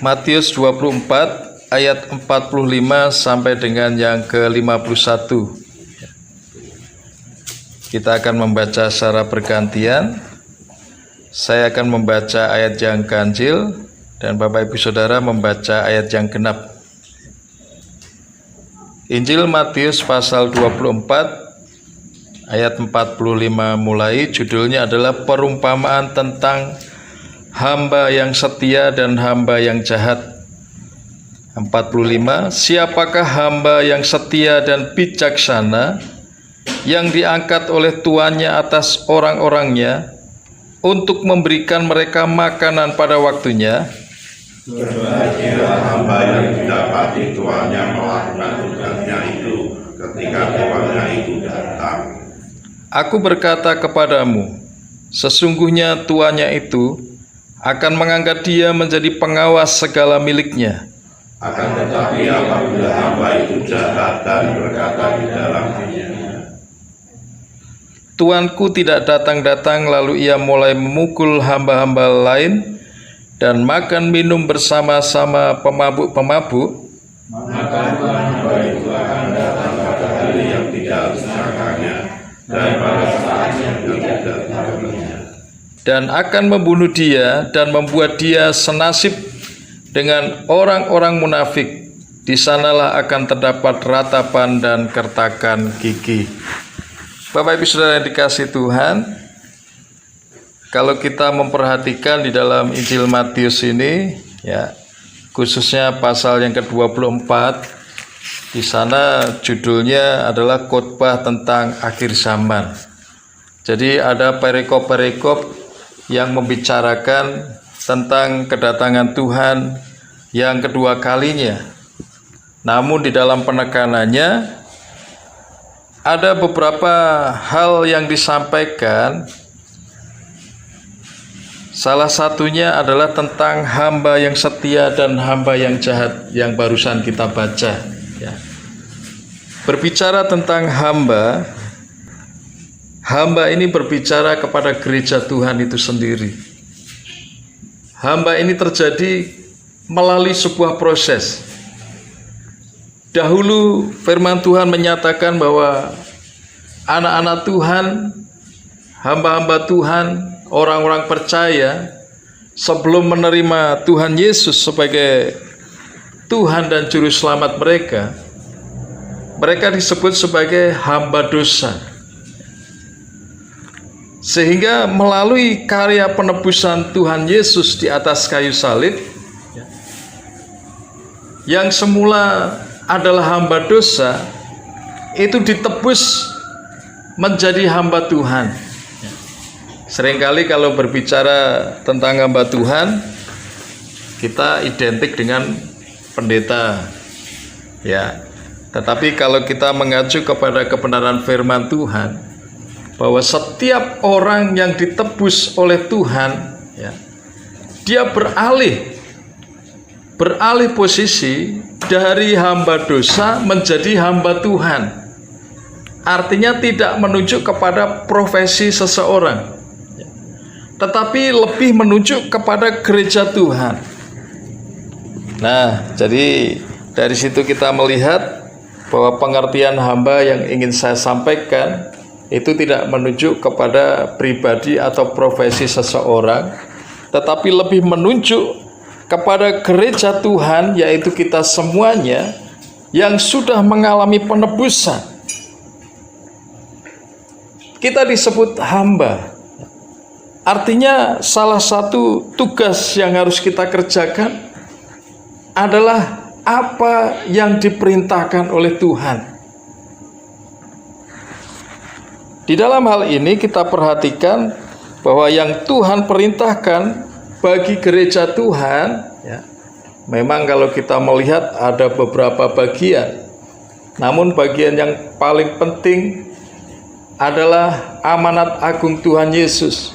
Matius 24 ayat 45 sampai dengan yang ke-51. Kita akan membaca secara bergantian. Saya akan membaca ayat yang ganjil dan Bapak Ibu Saudara membaca ayat yang genap. Injil Matius pasal 24 ayat 45 mulai, judulnya adalah perumpamaan tentang hamba yang setia dan hamba yang jahat. 45. Siapakah hamba yang setia dan bijaksana yang diangkat oleh tuannya atas orang-orangnya untuk memberikan mereka makanan pada waktunya? Berbahagia hamba yang didapati tuannya melakukan tugasnya itu ketika tuannya itu datang. Aku berkata kepadamu, sesungguhnya tuannya itu akan mengangkat dia menjadi pengawas segala miliknya. Akan tetapi apabila hamba itu jahat dan berkata di dalam hatinya, Tuanku tidak datang-datang, lalu ia mulai memukul hamba-hamba lain dan makan minum bersama-sama pemabuk-pemabuk, maka Tuhan hamba itu akan datang pada hari yang tidak disangkanya dan pada saat yang tidak disangkanya, dan akan membunuh dia dan membuat dia senasib dengan orang-orang munafik. Di sanalah akan terdapat ratapan dan kertakan gigi. Bapak Ibu Saudara yang dikasihi Tuhan, kalau kita memperhatikan di dalam Injil Matius ini, ya, khususnya pasal yang ke-24, di sana judulnya adalah khotbah tentang akhir zaman. Jadi ada perikop-perikop yang membicarakan tentang kedatangan Tuhan yang kedua kalinya. Namun di dalam penekanannya ada beberapa hal yang disampaikan. Salah satunya adalah tentang hamba yang setia dan hamba yang jahat yang barusan kita baca, ya. Berbicara tentang hamba ini berbicara kepada gereja Tuhan itu sendiri. Hamba ini terjadi melalui sebuah proses. Dahulu firman Tuhan menyatakan bahwa anak-anak Tuhan, hamba-hamba Tuhan, orang-orang percaya sebelum menerima Tuhan Yesus sebagai Tuhan dan Juru Selamat mereka, mereka disebut sebagai hamba dosa. Sehingga melalui karya penebusan Tuhan Yesus di atas kayu salib, yang semula adalah hamba dosa, itu ditebus menjadi hamba Tuhan. Seringkali kalau berbicara tentang hamba Tuhan, kita identik dengan pendeta, ya. Tetapi kalau kita mengacu kepada kebenaran firman Tuhan, bahwa setiap orang yang ditebus oleh Tuhan, ya, dia beralih posisi dari hamba dosa menjadi hamba Tuhan. Artinya tidak menunjuk kepada profesi seseorang, tetapi lebih menunjuk kepada gereja Tuhan. Nah, jadi dari situ kita melihat bahwa pengertian hamba yang ingin saya sampaikan itu tidak menunjuk kepada pribadi atau profesi seseorang, tetapi lebih menunjuk kepada gereja Tuhan, yaitu kita semuanya yang sudah mengalami penebusan. Kita disebut hamba. Artinya salah satu tugas yang harus kita kerjakan adalah apa yang diperintahkan oleh Tuhan. Di dalam hal ini kita perhatikan bahwa yang Tuhan perintahkan bagi gereja Tuhan, ya, memang kalau kita melihat ada beberapa bagian. Namun bagian yang paling penting adalah amanat agung Tuhan Yesus.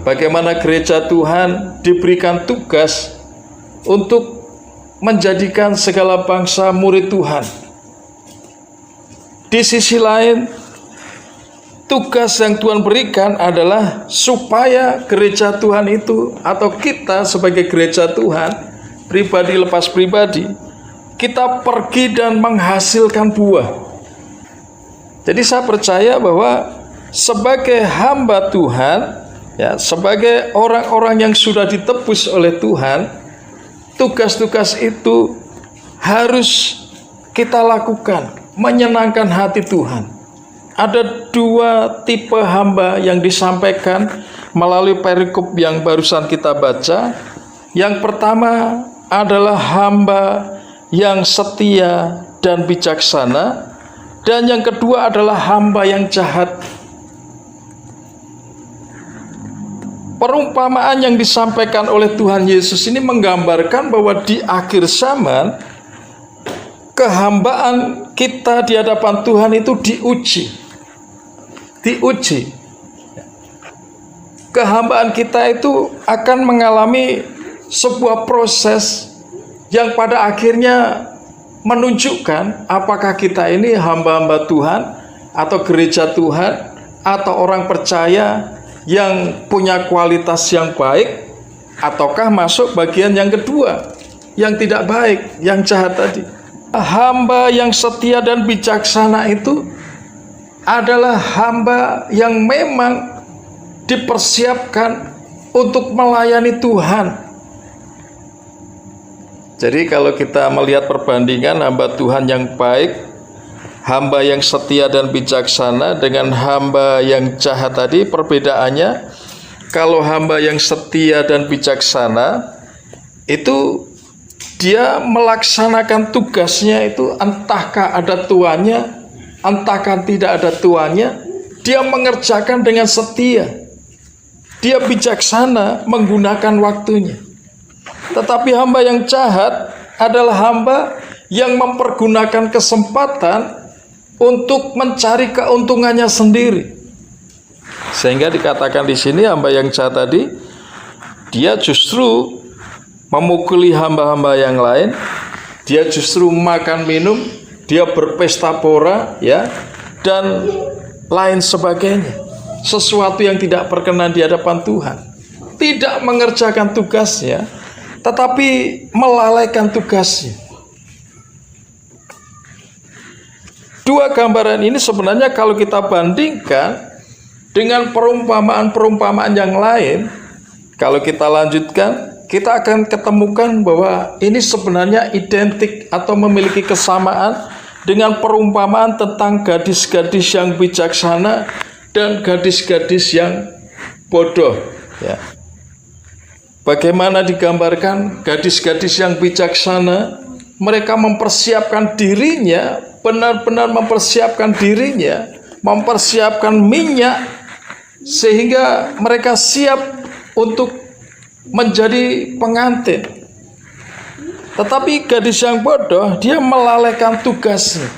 Bagaimana gereja Tuhan diberikan tugas untuk menjadikan segala bangsa murid Tuhan. Di sisi lain, tugas yang Tuhan berikan adalah supaya gereja Tuhan itu atau kita sebagai gereja Tuhan pribadi lepas pribadi, kita pergi dan menghasilkan buah. Jadi saya percaya bahwa sebagai hamba Tuhan, ya, sebagai orang-orang yang sudah ditebus oleh Tuhan, tugas-tugas itu harus kita lakukan, menyenangkan hati Tuhan. Ada dua tipe hamba yang disampaikan melalui perikop yang barusan kita baca. Yang pertama adalah hamba yang setia dan bijaksana, dan yang kedua adalah hamba yang jahat. Perumpamaan yang disampaikan oleh Tuhan Yesus ini menggambarkan bahwa di akhir zaman kehambaan kita di hadapan Tuhan itu diuji. Kehambaan kita itu akan mengalami sebuah proses yang pada akhirnya menunjukkan apakah kita ini hamba-hamba Tuhan atau gereja Tuhan atau orang percaya yang punya kualitas yang baik, ataukah masuk bagian yang kedua, yang tidak baik, yang jahat tadi. Hamba yang setia dan bijaksana itu adalah hamba yang memang dipersiapkan untuk melayani Tuhan. Jadi kalau kita melihat perbandingan hamba Tuhan yang baik, hamba yang setia dan bijaksana dengan hamba yang jahat tadi, perbedaannya, kalau hamba yang setia dan bijaksana itu dia melaksanakan tugasnya itu entahkah ada tuannya, entahkah tidak ada tuannya, dia mengerjakan dengan setia. Dia bijaksana menggunakan waktunya. Tetapi hamba yang jahat adalah hamba yang mempergunakan kesempatan untuk mencari keuntungannya sendiri. Sehingga dikatakan di sini hamba yang jahat tadi, dia justru memukuli hamba-hamba yang lain, dia justru makan minum, dia berpesta pora, ya, dan lain sebagainya. Sesuatu yang tidak berkenan di hadapan Tuhan. Tidak mengerjakan tugasnya, tetapi melalaikan tugasnya. Dua gambaran ini sebenarnya kalau kita bandingkan dengan perumpamaan-perumpamaan yang lain, kalau kita lanjutkan, kita akan ketemukan bahwa ini sebenarnya identik atau memiliki kesamaan dengan perumpamaan tentang gadis-gadis yang bijaksana dan gadis-gadis yang bodoh. Ya. Bagaimana digambarkan gadis-gadis yang bijaksana? Mereka mempersiapkan dirinya, benar-benar mempersiapkan dirinya, mempersiapkan minyak, sehingga mereka siap untuk menjadi pengantin. Tetapi gadis yang bodoh, dia melalaikan tugasnya.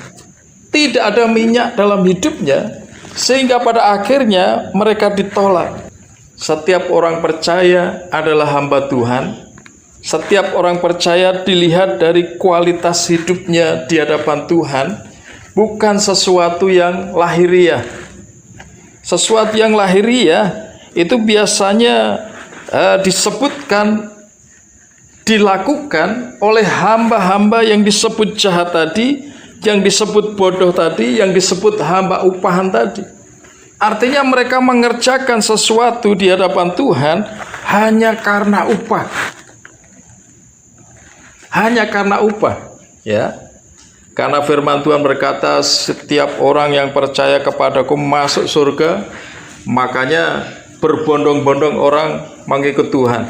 Tidak ada minyak dalam hidupnya, sehingga pada akhirnya mereka ditolak. Setiap orang percaya adalah hamba Tuhan. Setiap orang percaya dilihat dari kualitas hidupnya di hadapan Tuhan, bukan sesuatu yang lahiriah. Sesuatu yang lahiriah itu biasanya disebutkan, dilakukan oleh hamba-hamba yang disebut jahat tadi, yang disebut bodoh tadi, yang disebut hamba upahan tadi. Artinya mereka mengerjakan sesuatu di hadapan Tuhan hanya karena upah. Hanya karena upah, ya. Karena firman Tuhan berkata, setiap orang yang percaya kepadaku masuk surga, makanya berbondong-bondong orang mengikut Tuhan.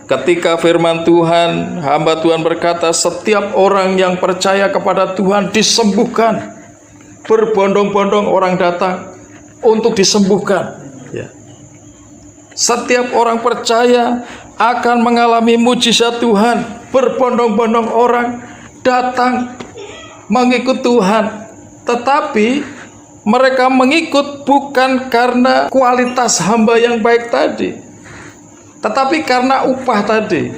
Ketika firman Tuhan, hamba Tuhan berkata, setiap orang yang percaya kepada Tuhan disembuhkan. Berbondong-bondong orang datang untuk disembuhkan. Ya. Setiap orang percaya akan mengalami mujizat Tuhan. Berbondong-bondong orang datang mengikut Tuhan. Tetapi mereka mengikut bukan karena kualitas hamba yang baik tadi, tetapi karena upah tadi.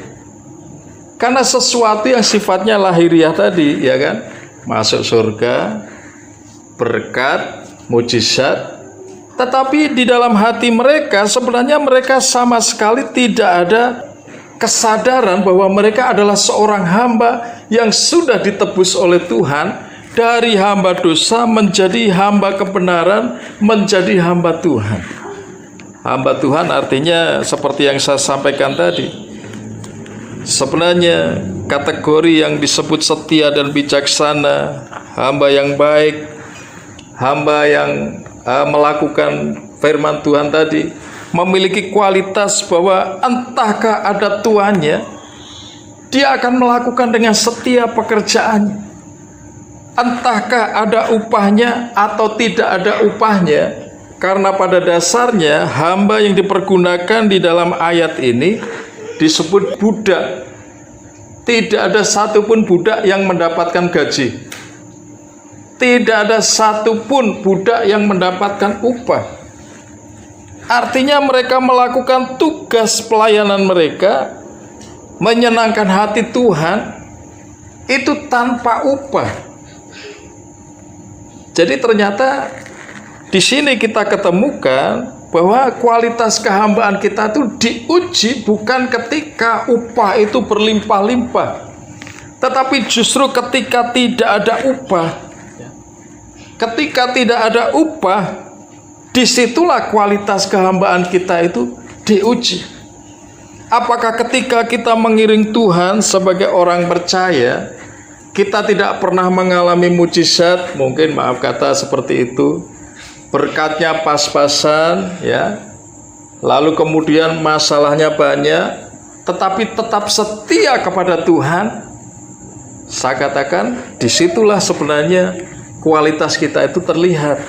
Karena sesuatu yang sifatnya lahiriah tadi, ya kan? Masuk surga, berkat, mujizat, Tetapi di dalam hati mereka sebenarnya mereka sama sekali tidak ada kesadaran bahwa mereka adalah seorang hamba yang sudah ditebus oleh Tuhan, dari hamba dosa menjadi hamba kebenaran, menjadi hamba Tuhan. Hamba Tuhan artinya seperti yang saya sampaikan tadi, sebenarnya kategori yang disebut setia dan bijaksana, hamba yang baik, hamba yang melakukan firman Tuhan tadi, memiliki kualitas bahwa entahkah ada tuannya, dia akan melakukan dengan setia pekerjaannya. Entahkah ada upahnya atau tidak ada upahnya, karena pada dasarnya hamba yang dipergunakan di dalam ayat ini disebut budak. Tidak ada satupun budak yang mendapatkan gaji. Tidak ada satupun budak yang mendapatkan upah. Artinya mereka melakukan tugas pelayanan mereka, menyenangkan hati Tuhan, itu tanpa upah. Jadi ternyata di sini kita ketemukan bahwa kualitas kehambaan kita itu diuji bukan ketika upah itu berlimpah-limpah, tetapi justru ketika tidak ada upah. Ketika tidak ada upah, disitulah kualitas kehambaan kita itu diuji. Apakah ketika kita mengiring Tuhan sebagai orang percaya, kita tidak pernah mengalami mujizat, mungkin maaf kata seperti itu, berkatnya pas-pasan, ya, lalu kemudian masalahnya banyak, tetapi tetap setia kepada Tuhan, saya katakan disitulah sebenarnya kualitas kita itu terlihat.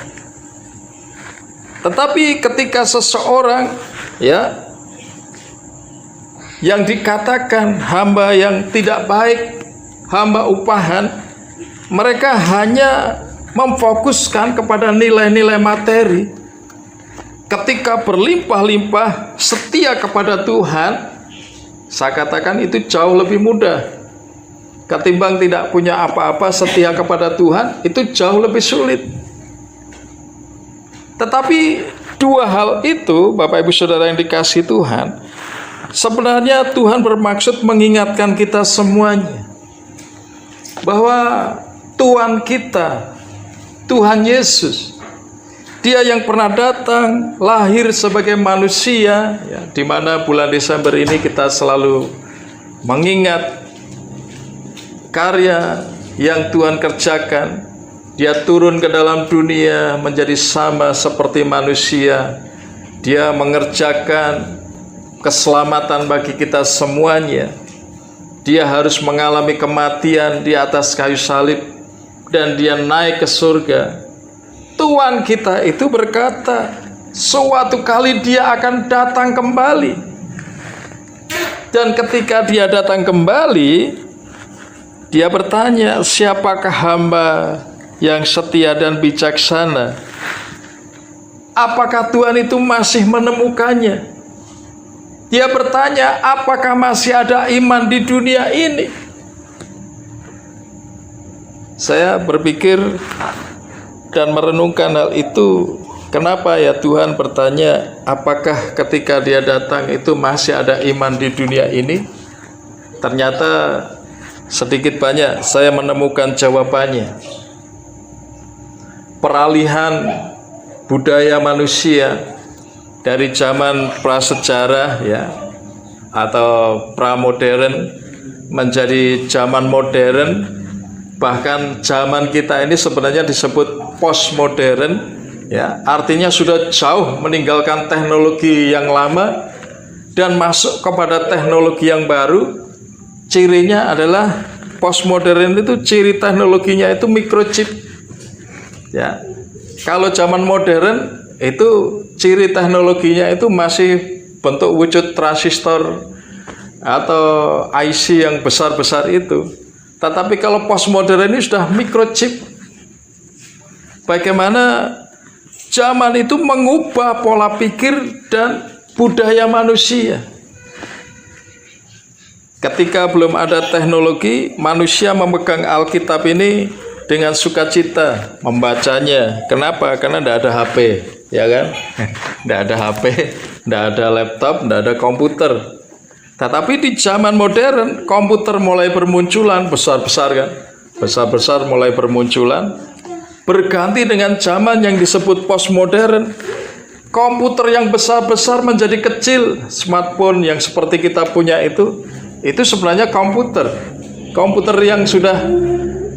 Tetapi ketika seseorang, ya, yang dikatakan hamba yang tidak baik, hamba upahan, mereka hanya memfokuskan kepada nilai-nilai materi. Ketika berlimpah-limpah setia kepada Tuhan, saya katakan itu jauh lebih mudah. Ketimbang tidak punya apa-apa setia kepada Tuhan, itu jauh lebih sulit. Tetapi dua hal itu, Bapak Ibu Saudara yang dikasihi Tuhan, sebenarnya Tuhan bermaksud mengingatkan kita semuanya bahwa Tuhan kita, Tuhan Yesus, Dia yang pernah datang, lahir sebagai manusia, ya, di mana bulan Desember ini kita selalu mengingat karya yang Tuhan kerjakan. Dia turun ke dalam dunia menjadi sama seperti manusia. Dia mengerjakan keselamatan bagi kita semuanya. Dia harus mengalami kematian di atas kayu salib dan dia naik ke surga. Tuhan kita itu berkata, suatu kali dia akan datang kembali. Dan ketika dia datang kembali, dia bertanya, siapakah hamba yang setia dan bijaksana? Apakah Tuhan itu masih menemukannya? Dia bertanya, apakah masih ada iman di dunia ini? Saya berpikir dan merenungkan hal itu. Kenapa ya Tuhan bertanya, apakah ketika dia datang itu masih ada iman di dunia ini? Ternyata sedikit banyak saya menemukan jawabannya. Peralihan budaya manusia dari zaman prasejarah, ya, atau pramodern menjadi zaman modern, bahkan zaman kita ini sebenarnya disebut postmodern, ya, artinya sudah jauh meninggalkan teknologi yang lama dan masuk kepada teknologi yang baru. Cirinya adalah postmodern itu ciri teknologinya itu microchip. Ya. Kalau zaman modern itu ciri teknologinya itu masih bentuk wujud transistor atau IC yang besar-besar itu. Tetapi kalau postmodern ini sudah microchip. Bagaimana zaman itu mengubah pola pikir dan budaya manusia. Ketika belum ada teknologi, manusia memegang Alkitab ini dengan sukacita membacanya. Kenapa? Karena tidak ada HP, ya kan? Tidak ada HP, tidak ada laptop, tidak ada komputer. Tetapi di zaman modern, komputer mulai bermunculan besar-besar kan? Besar-besar mulai bermunculan, berganti dengan zaman yang disebut postmodern. Komputer yang besar-besar menjadi kecil. Smartphone yang seperti kita punya itu sebenarnya komputer. Komputer yang sudah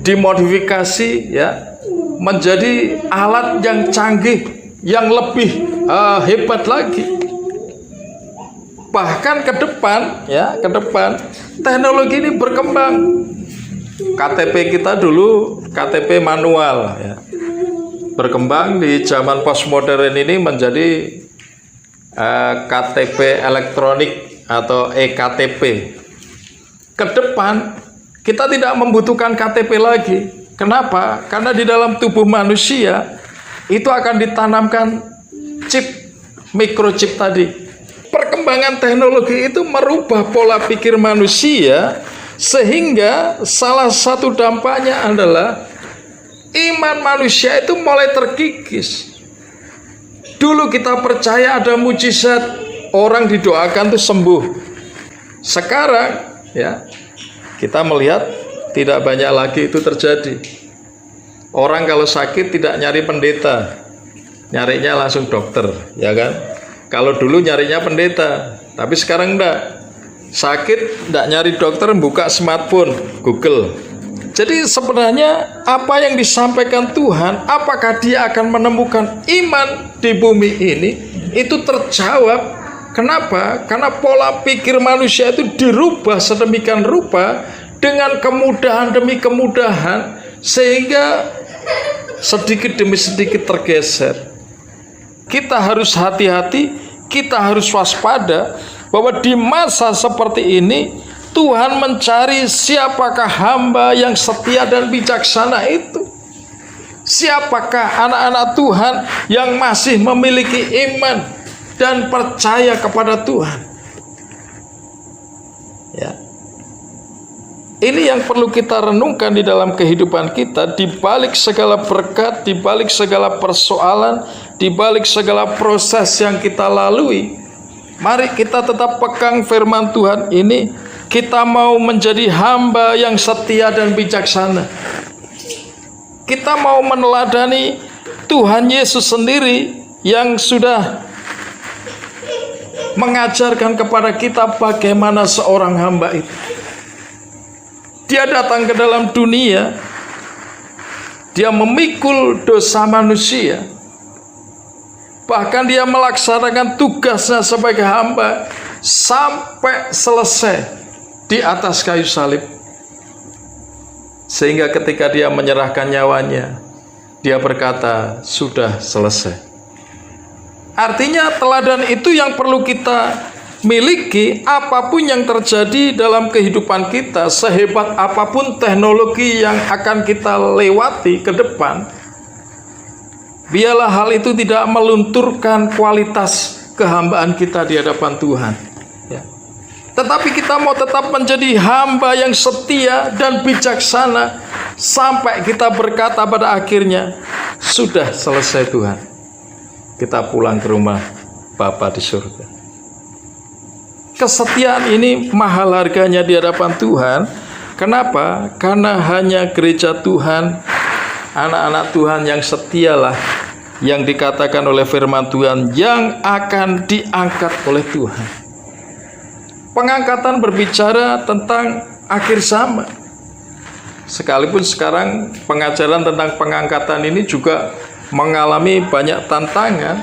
dimodifikasi ya menjadi alat yang canggih, yang lebih hebat lagi. Bahkan ke depan teknologi ini berkembang. KTP kita dulu KTP manual ya. Berkembang di zaman postmodern ini menjadi KTP elektronik atau eKTP. Ke depan kita tidak membutuhkan KTP lagi. Kenapa? Karena di dalam tubuh manusia itu akan ditanamkan chip, microchip tadi. Perkembangan teknologi itu merubah pola pikir manusia, sehingga salah satu dampaknya adalah iman manusia itu mulai terkikis. Dulu kita percaya ada mujizat, orang didoakan itu sembuh. Sekarang ya kita melihat tidak banyak lagi itu terjadi. Orang kalau sakit tidak nyari pendeta, nyarinya langsung dokter, ya kan? Kalau dulu nyarinya pendeta, tapi sekarang enggak. Sakit enggak nyari dokter, buka smartphone, Google. Jadi sebenarnya apa yang disampaikan Tuhan, apakah dia akan menemukan iman di bumi ini, itu terjawab. Kenapa? Karena pola pikir manusia itu dirubah sedemikian rupa dengan kemudahan demi kemudahan, sehingga sedikit demi sedikit tergeser. Kita harus hati-hati, kita harus waspada bahwa di masa seperti ini Tuhan mencari siapakah hamba yang setia dan bijaksana itu. Siapakah anak-anak Tuhan yang masih memiliki iman dan percaya kepada Tuhan. Ya. Ini yang perlu kita renungkan di dalam kehidupan kita, di balik segala berkat, di balik segala persoalan, di balik segala proses yang kita lalui. Mari kita tetap pegang firman Tuhan ini. Kita mau menjadi hamba yang setia dan bijaksana. Kita mau meneladani Tuhan Yesus sendiri yang sudah mengajarkan kepada kita bagaimana seorang hamba itu. Dia datang ke dalam dunia, dia memikul dosa manusia, bahkan dia melaksanakan tugasnya sebagai hamba sampai selesai di atas kayu salib. Sehingga ketika dia menyerahkan nyawanya, dia berkata, sudah selesai. Artinya teladan itu yang perlu kita miliki. Apapun yang terjadi dalam kehidupan kita, sehebat apapun teknologi yang akan kita lewati ke depan, biarlah hal itu tidak melunturkan kualitas kehambaan kita di hadapan Tuhan ya. Tetapi kita mau tetap menjadi hamba yang setia dan bijaksana sampai kita berkata pada akhirnya, sudah selesai Tuhan, kita pulang ke rumah Bapa di surga. Kesetiaan ini mahal harganya di hadapan Tuhan. Kenapa? Karena hanya gereja Tuhan, anak-anak Tuhan yang setialah yang dikatakan oleh firman Tuhan yang akan diangkat oleh Tuhan. Pengangkatan berbicara tentang akhir zaman. Sekalipun sekarang pengajaran tentang pengangkatan ini juga mengalami banyak tantangan.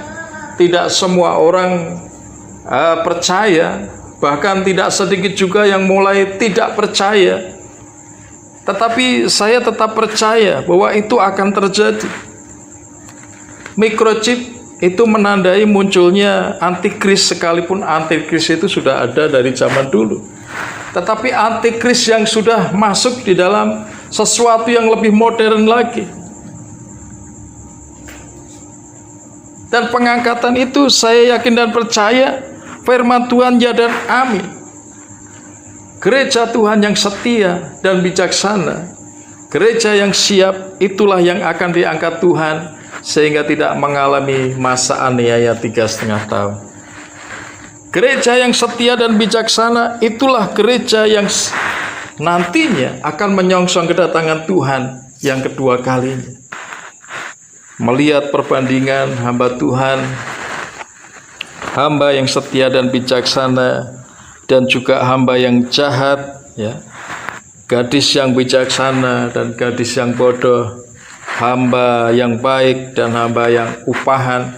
Tidak semua orang percaya. Bahkan tidak sedikit juga yang mulai tidak percaya. Tetapi saya tetap percaya bahwa itu akan terjadi. Microchip itu menandai munculnya antikris, sekalipun antikris itu sudah ada dari zaman dulu. Tetapi antikris yang sudah masuk di dalam sesuatu yang lebih modern lagi. Dan pengangkatan itu saya yakin dan percaya firman Tuhan ya dan amin. Gereja Tuhan yang setia dan bijaksana Gereja yang siap itulah yang akan diangkat Tuhan sehingga tidak mengalami masa aniaya 3,5 tahun. Gereja yang setia dan bijaksana itulah gereja yang nantinya akan menyongsong kedatangan Tuhan yang kedua kalinya. Melihat perbandingan hamba Tuhan, hamba yang setia dan bijaksana, dan juga hamba yang jahat, ya, gadis yang bijaksana dan gadis yang bodoh, hamba yang baik dan hamba yang upahan,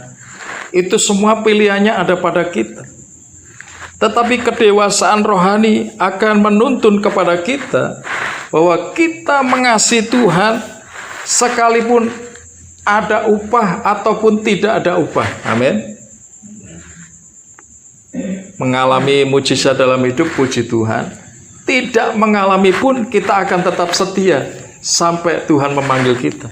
itu semua pilihannya ada pada kita. Tetapi kedewasaan rohani akan menuntun kepada kita bahwa kita mengasihi Tuhan sekalipun ada upah ataupun tidak ada upah. Amin. Mengalami mujizat dalam hidup, puji Tuhan. Tidak mengalami pun kita akan tetap setia sampai Tuhan memanggil kita.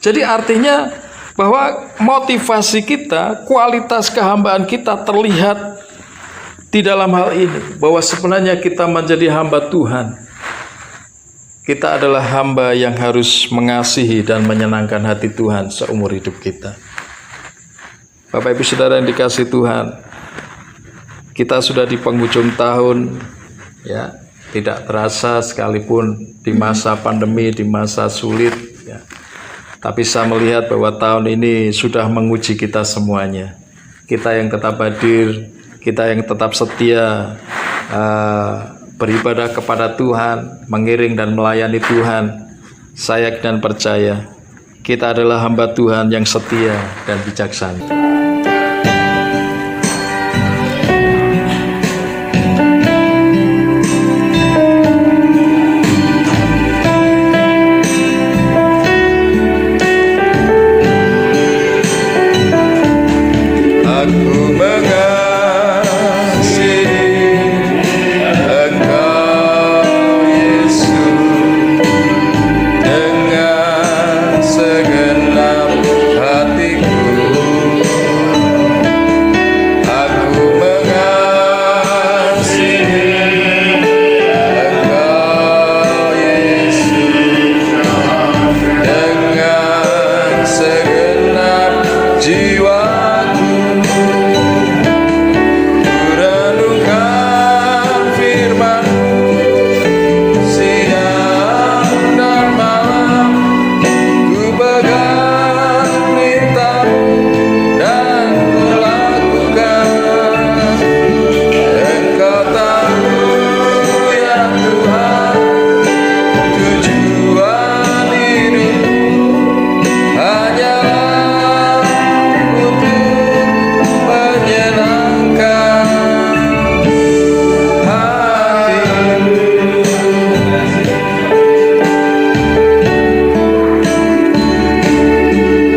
Jadi artinya bahwa motivasi kita, kualitas kehambaan kita terlihat di dalam hal ini, bahwa sebenarnya kita menjadi hamba Tuhan. Kita adalah hamba yang harus mengasihi dan menyenangkan hati Tuhan seumur hidup kita. Bapak Ibu Saudara yang dikasihi Tuhan, kita sudah di penghujung tahun, ya, tidak terasa sekalipun di masa pandemi, di masa sulit, ya. Tapi saya melihat bahwa tahun ini sudah menguji kita semuanya. Kita yang tetap hadir, kita yang tetap setia beribadah kepada Tuhan, mengiring dan melayani Tuhan, saya dan percaya kita adalah hamba Tuhan yang setia dan bijaksana.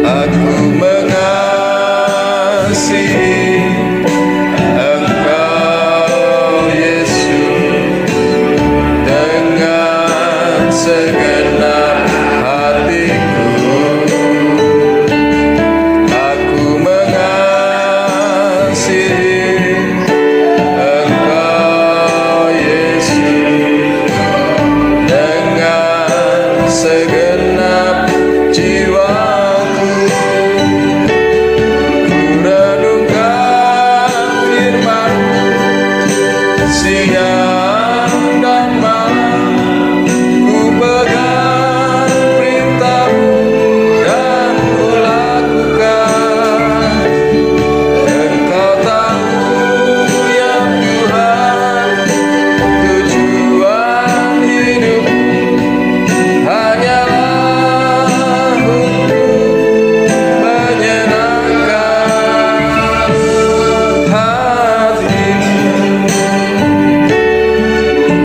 Aku mengasihi